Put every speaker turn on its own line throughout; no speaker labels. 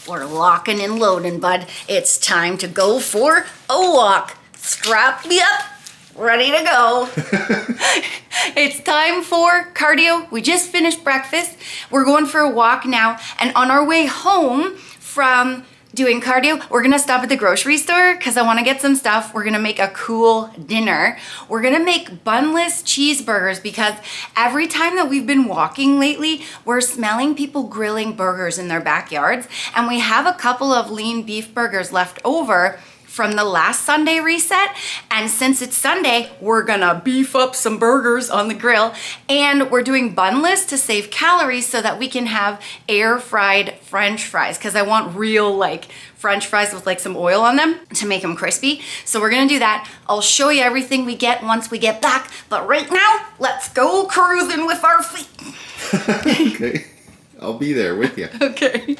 We're locking and loading, bud. It's time to go for a walk. Strap me up, ready to go. It's time for cardio. We just finished breakfast. We're going for a walk now. And on our way home from doing cardio, we're gonna stop at the grocery store because I wanna get some stuff. We're gonna make a cool dinner. We're gonna make bunless cheeseburgers because every time that we've been walking lately, we're smelling people grilling burgers in their backyards. And we have a couple of lean beef burgers left over from the last Sunday reset. And since it's Sunday, we're gonna beef up some burgers on the grill, and we're doing bunless to save calories so that we can have air fried French fries, because I want real like French fries with like some oil on them to make them crispy. So we're gonna do that. I'll show you everything we get once we get back, but right now, let's go cruising with our feet.
Okay, I'll be there with you.
Okay.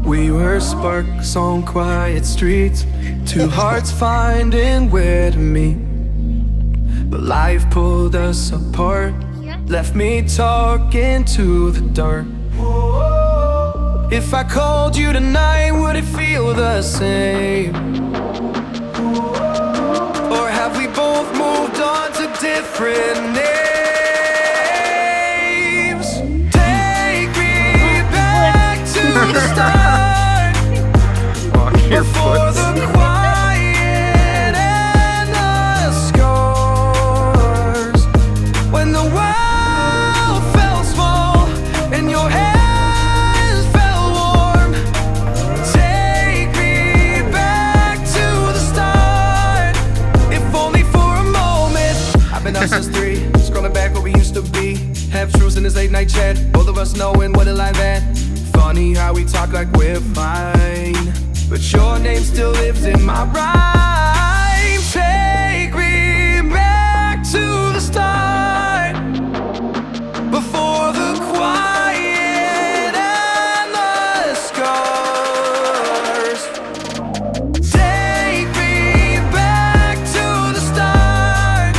We were sparks on quiet streets, two hearts finding where to meet. But life pulled us apart, left me talking to the dark. If I called you tonight, would it feel the same? Or have we both moved on to different names? Take me back to the start. Before the quiet and the scars, when the world felt small and your hands felt warm. Take me back to the start, if only for a moment. I've been up since 3, scrolling back where we used to be. Half truths in this late night chat, both of us knowing what it like that. Funny how we talk like we're fine, but your name still lives in my rhyme. Take me back to the start, before the quiet and the scars. Take me back to the start.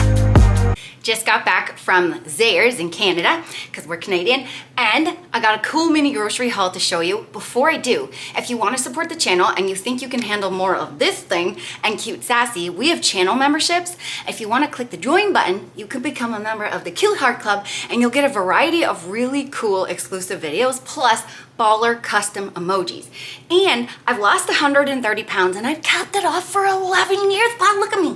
Just got back from Zayre's in Canada, because we're Canadian, and I got a cool mini grocery haul to show you. Before I do, if you want to support the channel and you think you can handle more of this thing and cute sassy, we have channel memberships. If you want to click the join button, you can become a member of the Cute Heart Club, and you'll get a variety of really cool exclusive videos, plus baller custom emojis. And I've lost 130 pounds, and I've kept it off for 11 years. Wow, look at me.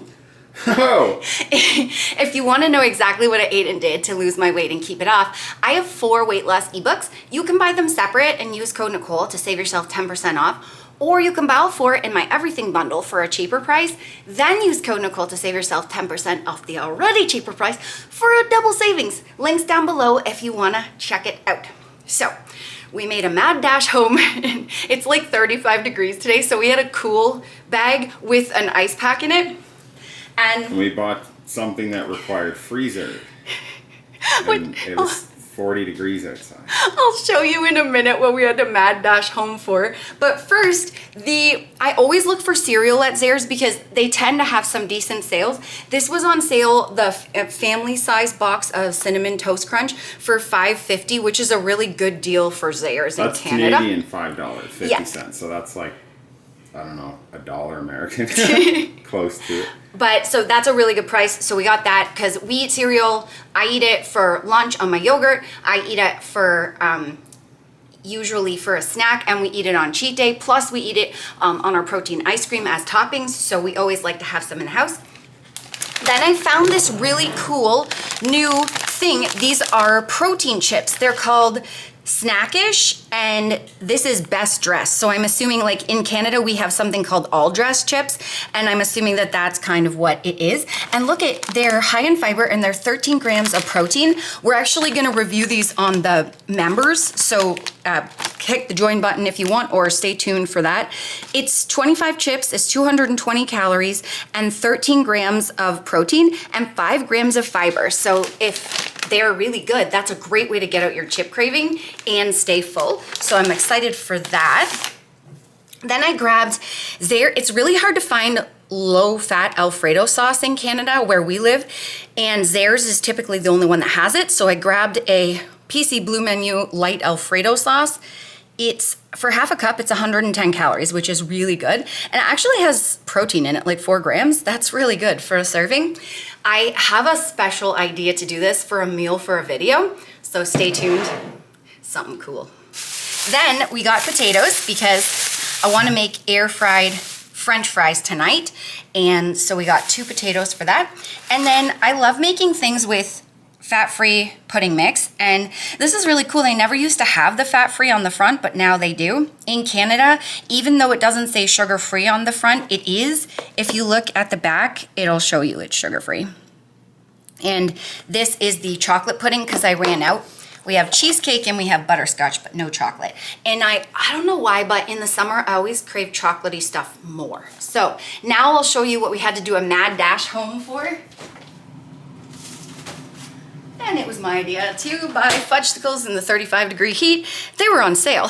Oh.
If you want to know exactly what I ate and did to lose my weight and keep it off, I have 4 weight loss ebooks. You can buy them separate and use code Nicole to save yourself 10% off, or you can buy all 4 in my everything bundle for a cheaper price, then use code Nicole to save yourself 10% off the already cheaper price for a double savings. Links down below if you want to check it out. So we made a mad dash home. It's like 35 degrees today, so we had a cool bag with an ice pack in it. And
we bought something that required freezer. And it was 40 degrees outside.
I'll show you in a minute what we had to mad dash home for. But first, I always look for cereal at Zayre's because they tend to have some decent sales. This was on sale, the family size box of Cinnamon Toast Crunch for $5.50, which is a really good deal for Zayre's in Canada.
That's Canadian $5.50.
Yeah.
So that's like, I don't know, $1 American. Close to it.
But so that's a really good price. So we got that because we eat cereal. I eat it for lunch on my yogurt. I eat it for usually for a snack, and we eat it on cheat day. Plus we eat it on our protein ice cream as toppings. So we always like to have some in the house. Then I found this really cool new thing. These are protein chips. They're called Snackish, and this is Best Dress. So I'm assuming, like in Canada, we have something called All Dress chips, and I'm assuming that that's kind of what it is. And look at, they're high in fiber and they're 13 grams of protein. We're actually gonna review these on the members, so click the join button if you want, or stay tuned for that. It's 25 chips, it's 220 calories, and 13 grams of protein, and 5 grams of fiber. So if they're really good, that's a great way to get out your chip craving and stay full. So I'm excited for that. Then I grabbed Zayre. It's really hard to find low-fat Alfredo sauce in Canada where we live, and theirs is typically the only one that has it. So I grabbed a PC Blue Menu light Alfredo sauce. It's, for half a cup, it's 110 calories, which is really good. And it actually has protein in it, like 4 grams. That's really good for a serving. I have a special idea to do this for a meal for a video, so stay tuned. Something cool. Then we got potatoes because I want to make air-fried French fries tonight. And so we got 2 potatoes for that. And then I love making things with fat-free pudding mix, and this is really cool. They never used to have the fat-free on the front, but now they do. In Canada, even though it doesn't say sugar-free on the front, it is. If you look at the back, it'll show you it's sugar-free. And this is the chocolate pudding because I ran out. We have cheesecake and we have butterscotch, but no chocolate. And I don't know why, but in the summer, I always crave chocolatey stuff more. So now I'll show you what we had to do a mad dash home for. And it was my idea to buy fudgesicles in the 35-degree heat. They were on sale.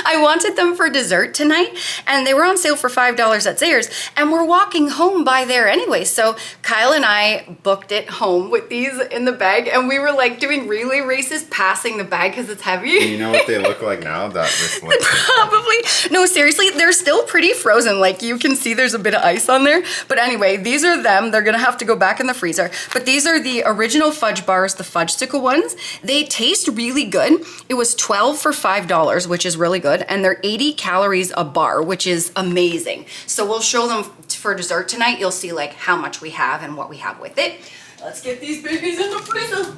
I wanted them for dessert tonight, and they were on sale for $5 at Zayre's, and we're walking home by there anyway. So Kyle and I booked it home with these in the bag, and we were like doing relay races passing the bag because it's heavy.
You know what they look like now? That reflects.
Probably. No, seriously, they're still pretty frozen. Like you can see there's a bit of ice on there. But anyway, these are them. They're gonna have to go back in the freezer. But these are the original fudge bars, the fudgesicle ones. They taste really good. It was $12 for $5, which is really good. And they're 80 calories a bar, which is amazing. So we'll show them for dessert tonight. You'll see like how much we have and what we have with it. Let's get these babies in the freezer.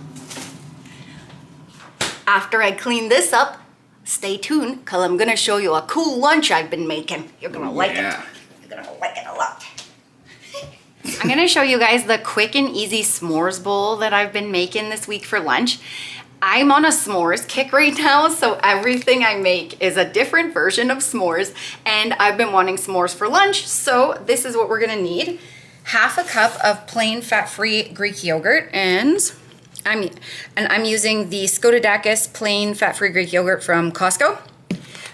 After I clean this up, stay tuned, because I'm gonna show you a cool lunch I've been making. You're gonna like it. You're gonna like it a lot. I'm gonna show you guys the quick and easy s'mores bowl that I've been making this week for lunch. I'm on a s'mores kick right now, so everything I make is a different version of s'mores, and I've been wanting s'mores for lunch, so this is what we're gonna need. Half a cup of plain fat-free Greek yogurt, and I'm using the Scotadakis plain fat-free Greek yogurt from Costco.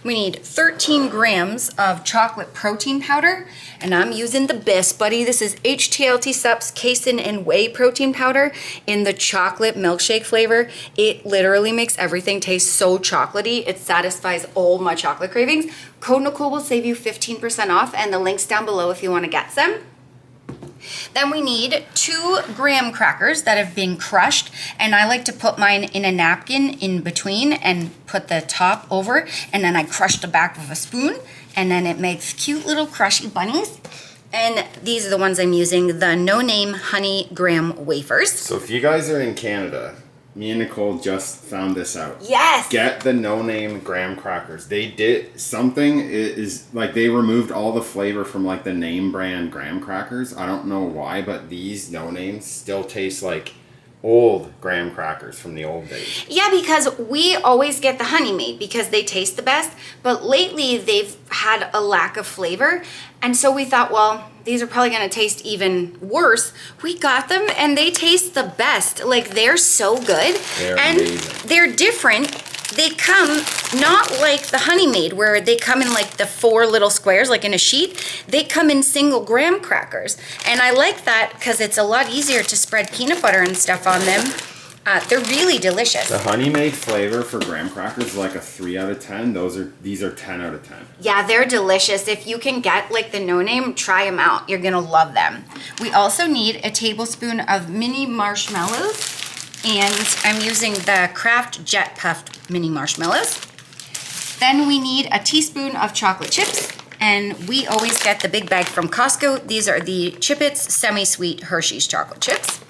We need 13 grams of chocolate protein powder, and I'm using the Best Buddy. This is HTLT Subs Casein and Whey protein powder in the chocolate milkshake flavor. It literally makes everything taste so chocolatey. It satisfies all my chocolate cravings. Code Nicole will save you 15% off, and the link's down below if you want to get some. Then we need 2 graham crackers that have been crushed, and I like to put mine in a napkin in between and put the top over, and then I crush the back with a spoon, and then it makes cute little crushy bunnies. And these are the ones I'm using, the No Name Honey Graham Wafers.
So if you guys are in Canada, me and Nicole just found this out.
Yes!
Get the No Name graham crackers. They did something, is like they removed all the flavor from like the name brand graham crackers. I don't know why, but these No Names still taste like old graham crackers from the old days.
Yeah, because we always get the Honey Maid because they taste the best, but lately they've had a lack of flavor, and so we thought, well, these are probably gonna taste even worse. We got them and they taste the best. Like, they're so good.
They're
and
amazing.
They're different. They come not like the Honey Maid where they come in like the 4 little squares, like in a sheet. They come in single graham crackers. And I like that because it's a lot easier to spread peanut butter and stuff on them. They're really delicious.
The Honey Maid flavor for graham crackers is like a 3 out of 10. These are 10 out of 10.
Yeah, they're delicious. If you can get like the No Name, try them out. You're gonna love them. We also need a tablespoon of mini marshmallows, and I'm using the Kraft Jet Puffed mini marshmallows. Then we need a teaspoon of chocolate chips, and we always get the big bag from Costco. These are the Chip-Its semi-sweet Hershey's chocolate chips.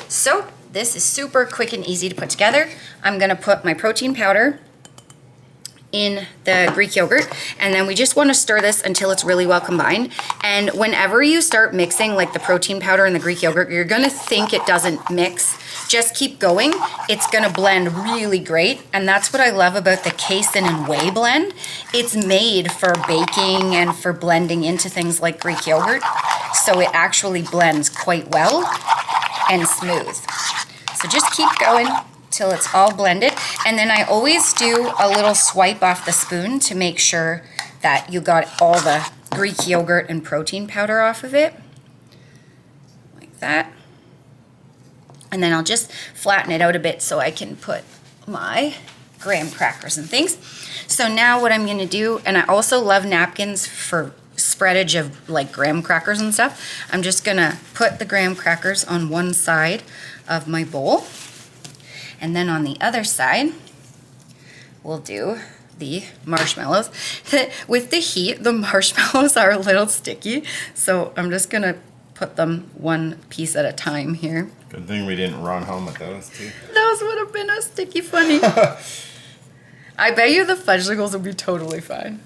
So this is super quick and easy to put together. I'm gonna put my protein powder in the Greek yogurt, and then we just want to stir this until it's really well combined. And whenever you start mixing like the protein powder and the Greek yogurt, you're gonna think it doesn't mix. Just keep going. It's gonna blend really great, and that's what I love about the Casein and Whey blend. It's made for baking and for blending into things like Greek yogurt, so it actually blends quite well and smooth. So just keep going till it's all blended, and then I always do a little swipe off the spoon to make sure that you got all the Greek yogurt and protein powder off of it, like that. And then I'll just flatten it out a bit so I can put my graham crackers and things. So now what I'm gonna do, and I also love napkins for spreadage of like graham crackers and stuff. I'm just gonna put the graham crackers on one side of my bowl. And then on the other side, we'll do the marshmallows. With the heat, the marshmallows are a little sticky. So I'm just gonna put them one piece at a time here.
Good thing we didn't run home with those two.
Those would have been a sticky funny. I bet you the fudgesicles will be totally fine.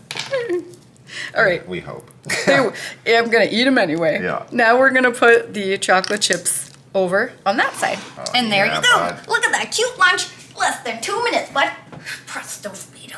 All right.
We hope.
I'm gonna eat them anyway.
Yeah.
Now we're gonna put the chocolate chips over on that side.
Oh,
and there
yeah,
you go.
bud.
Look at that cute lunch. Less than 2 minutes, bud. Presto speedo.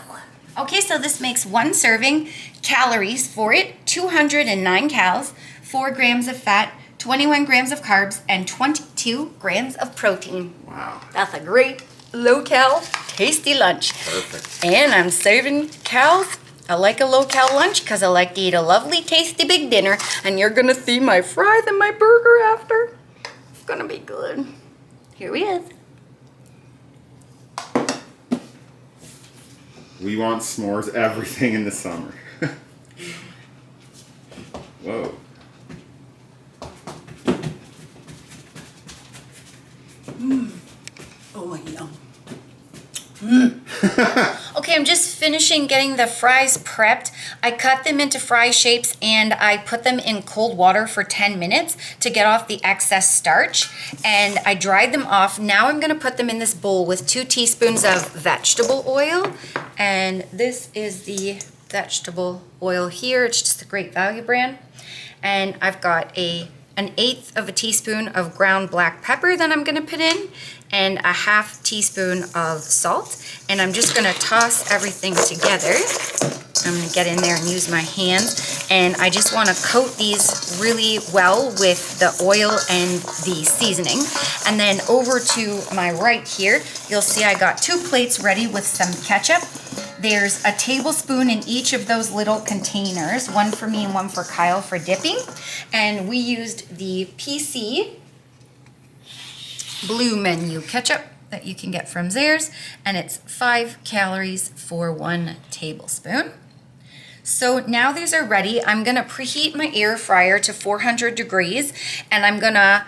Okay, so this makes 1 serving. Calories for it, 209 calories, 4 grams of fat, 21 grams of carbs, and 22 grams of protein.
Wow.
That's a great low-cal, tasty lunch.
Perfect.
And I'm saving calories. I like a low-cal lunch because I like to eat a lovely, tasty big dinner. And you're gonna see my fries and my burger after. It's gonna be good. Here he is.
We want s'mores everything in the summer. Whoa.
Oh, yum. Okay, I'm just finishing getting the fries prepped. I cut them into fry shapes and I put them in cold water for 10 minutes to get off the excess starch. And I dried them off. Now I'm gonna put them in this bowl with 2 teaspoons of vegetable oil. And this is the vegetable oil here. It's just a Great Value brand. And I've got an 1/8 of a teaspoon of ground black pepper that I'm gonna put in, and a 1/2 teaspoon of salt. And I'm just gonna toss everything together. I'm gonna get in there and use my hands. And I just wanna coat these really well with the oil and the seasoning. And then over to my right here, you'll see I got 2 plates ready with some ketchup. There's a tablespoon in each of those little containers, one for me and one for Kyle for dipping. And we used the PC Blue Menu ketchup that you can get from Zehrs, and it's 5 calories for 1 tablespoon. So now these are ready. I'm gonna preheat my air fryer to 400 degrees, and I'm gonna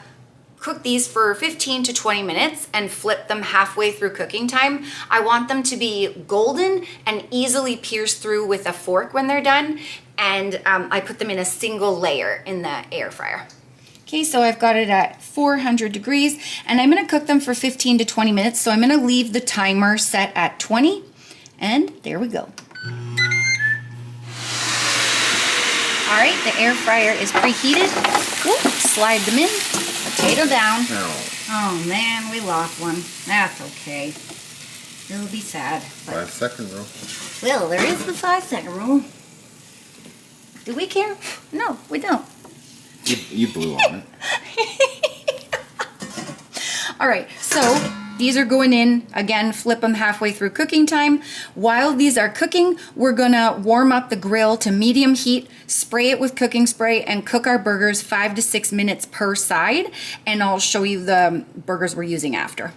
cook these for 15 to 20 minutes and flip them halfway through cooking time. I want them to be golden and easily pierce through with a fork when they're done. And I put them in a single layer in the air fryer. Okay, so I've got it at 400 degrees and I'm gonna cook them for 15 to 20 minutes. So I'm gonna leave the timer set at 20 and there we go. All right, the air fryer is preheated. Whoop, slide them in. Potato down. Oh man, we lost one. That's okay. It'll be sad.
5-second rule.
Well, there is the 5-second rule. Do we care? No, we don't.
You blew on it.
All right, so these are going in. Again, flip them halfway through cooking time. While these are cooking, we're gonna warm up the grill to medium heat, spray it with cooking spray, and cook our burgers 5 to 6 minutes per side. And I'll show you the burgers we're using after.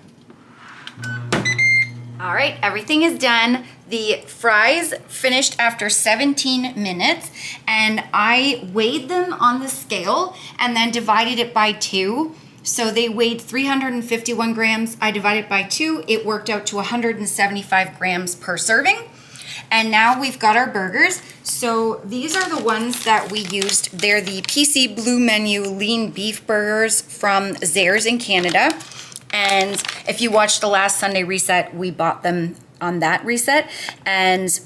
All right, everything is done. The fries finished after 17 minutes, and I weighed them on the scale and then divided it by 2. So they weighed 351 grams. I divided by 2. It worked out to 175 grams per serving. And now we've got our burgers. So these are the ones that we used. They're the PC Blue Menu lean beef burgers from Zehrs in Canada. And if you watched the last Sunday reset, we bought them on that reset. And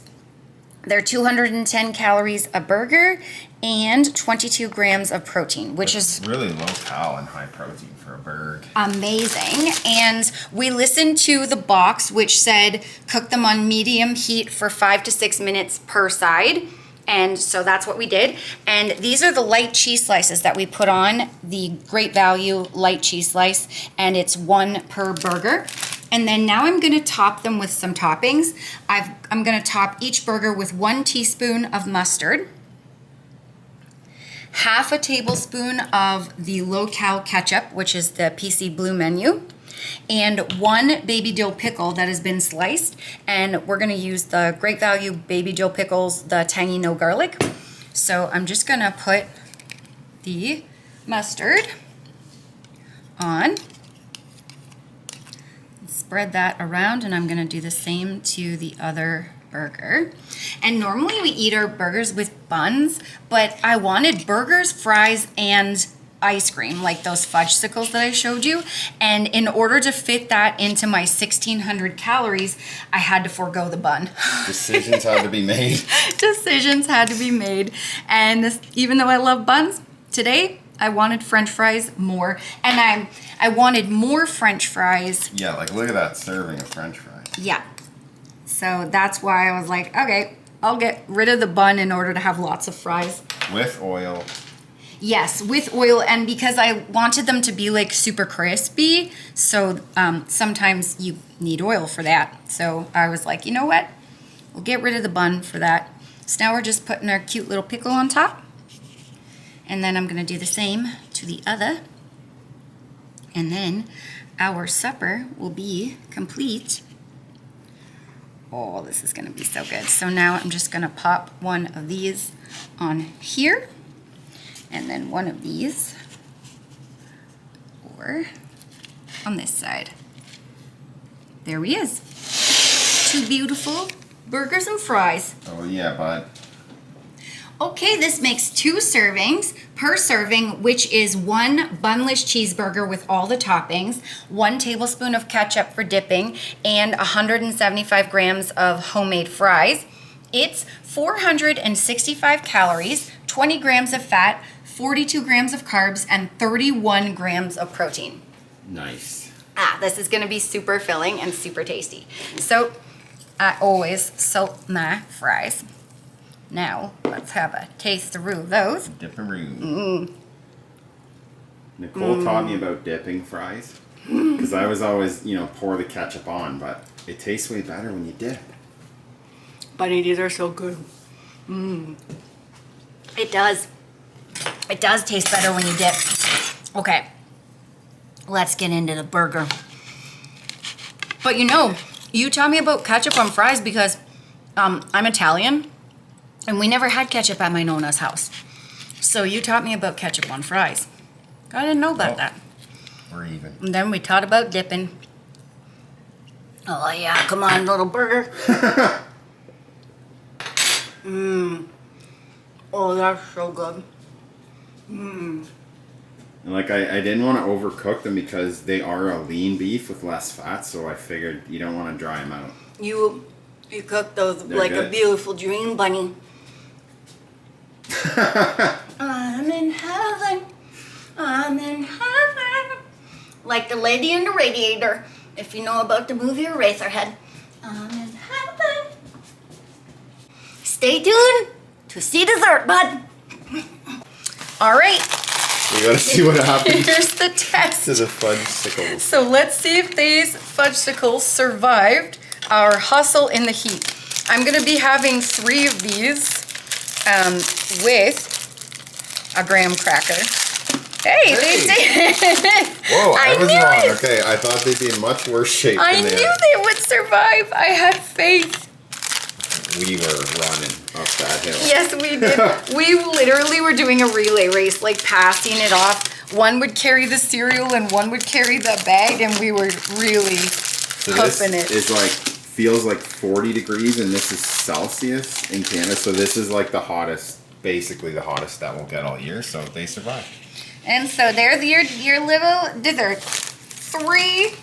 they're 210 calories a burger and 22 grams of protein, which is
really low cal and high protein for a burger.
Amazing. And we listened to the box, which said cook them on medium heat for 5 to 6 minutes per side. And so that's what we did. And these are the light cheese slices that we put on, the Great Value light cheese slice, and it's 1 per burger. And then now I'm gonna top them with some toppings. I'm gonna top each burger with 1 teaspoon of mustard. half a tablespoon of the low-cal ketchup, which is the PC Blue menu, and 1 baby dill pickle that has been sliced. And we're gonna use the Great Value baby dill pickles, the tangy no garlic. So I'm just gonna put the mustard on, spread that around, and I'm gonna do the same to the other burger. And normally we eat our burgers with buns, but I wanted burgers, fries, and ice cream, like those fudgesicles that I showed you. And in order to fit that into my 1,600 calories, I had to forego the bun.
Decisions had to be made.
Decisions had to be made. And this, even though I love buns, today I wanted French fries more. And I wanted more French fries.
Yeah, like look at that serving of French fries.
Yeah. So that's why I was like, okay, I'll get rid of the bun in order to have lots of fries.
With oil.
Yes, with oil, and because I wanted them to be like super crispy, so sometimes you need oil for that. So I was like, you know what? We'll get rid of the bun for that. So now we're just putting our cute little pickle on top. And then I'm gonna do the same to the other. And then our supper will be complete. Oh, this is gonna be so good. So now I'm just gonna pop one of these on here, and then one of these over on this side. There he is. 2 beautiful burgers and fries.
Oh yeah, bud.
Okay, this makes 2 servings per serving, which is 1 bunless cheeseburger with all the toppings, 1 tablespoon of ketchup for dipping, and 175 grams of homemade fries. It's 465 calories, 20 grams of fat, 42 grams of carbs, and 31 grams of protein.
Nice.
This is gonna be super filling and super tasty. So I always salt my fries. Now, let's have a taste-a-roo of those.
Dip-a-roo. Nicole taught me about dipping fries. Because I was always, pour the ketchup on, but it tastes way better when you dip.
Bunny, these are so good. It does. It does taste better when you dip. Okay, let's get into the burger. But you taught me about ketchup on fries because I'm Italian. And we never had ketchup at my Nona's house. So you taught me about ketchup on fries. I didn't know about that.
We're even.
And then we taught about dipping. Oh yeah, come on, little burger. Oh, that's so good.
And I didn't want to overcook them because they are a lean beef with less fat, so I figured you don't want to dry them out.
You cooked those
They're
like
good.
a beautiful dream, Bunny. I'm in heaven. I'm in heaven. Like the lady in the radiator, if you know about the movie Eraserhead. I'm in heaven. Stay tuned to see dessert, bud. All right.
We gotta see what happens
Here's the test.
to the fudgesicles.
So let's see if these fudgesicles survived our hustle in the heat. I'm gonna be having 3 of these with a graham cracker. Hey, they did.
Whoa, I was
knew
wrong.
it.
Okay, I thought they'd be in much worse shape
I
than
knew
they are.
they would survive. I had faith.
We were running up that hill.
Yes, we did. We literally were doing a relay race, like passing it off. One would carry the cereal and one would carry the bag, and we were really
So
puffing
this
it.
is feels like 40 degrees, and this is Celsius in Canada. So this is like the hottest, basically the hottest that we'll get all year. So they survive.
And so there's your little dessert. 3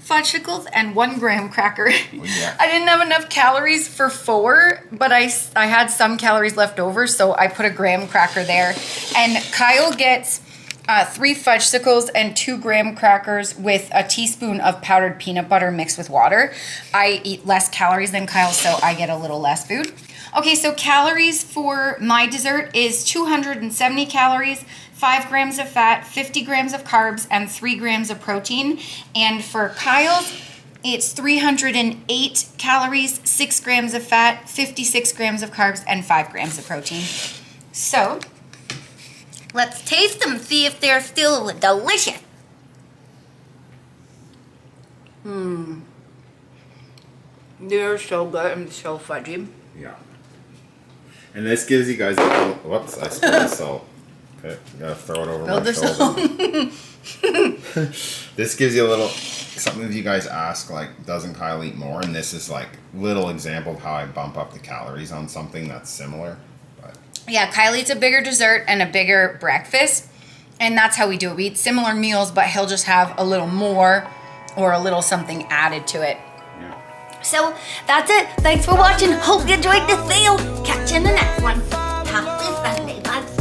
fudgesicles and 1 graham cracker.
yeah.
I didn't have enough calories for 4, but I had some calories left over, so I put a graham cracker there. And Kyle gets 3 fudgesicles and 2 graham crackers with a teaspoon of powdered peanut butter mixed with water. I eat less calories than Kyle, so I get a little less food. Okay, so calories for my dessert is 270 calories, 5 grams of fat, 50 grams of carbs, and 3 grams of protein. And for Kyle's, it's 308 calories, 6 grams of fat, 56 grams of carbs, and 5 grams of protein. So Let's taste them, see if they're still delicious. They're so good and so fudgy.
Yeah. And this gives you guys a little, whoops, I spilled the salt. Okay, gotta throw it over my shoulder. This gives you a little, some of you guys ask, like, doesn't Kyle eat more? And this is like little example of how I bump up the calories on something that's similar. But
Yeah, Kyle eats a bigger dessert and a bigger breakfast. And that's how we do it. We eat similar meals, but he'll just have a little more or a little something added to it.
yeah.
So that's it. Thanks for watching. Hope you enjoyed the sale. Catch you in the next one. Happy Sunday, buds.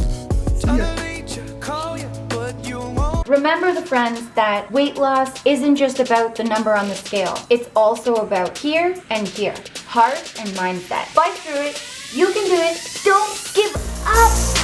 Remember, the friends, that weight loss isn't just about the number on the scale. It's also about here and here. Heart and mindset. Fight through it. You can do it. Don't give up.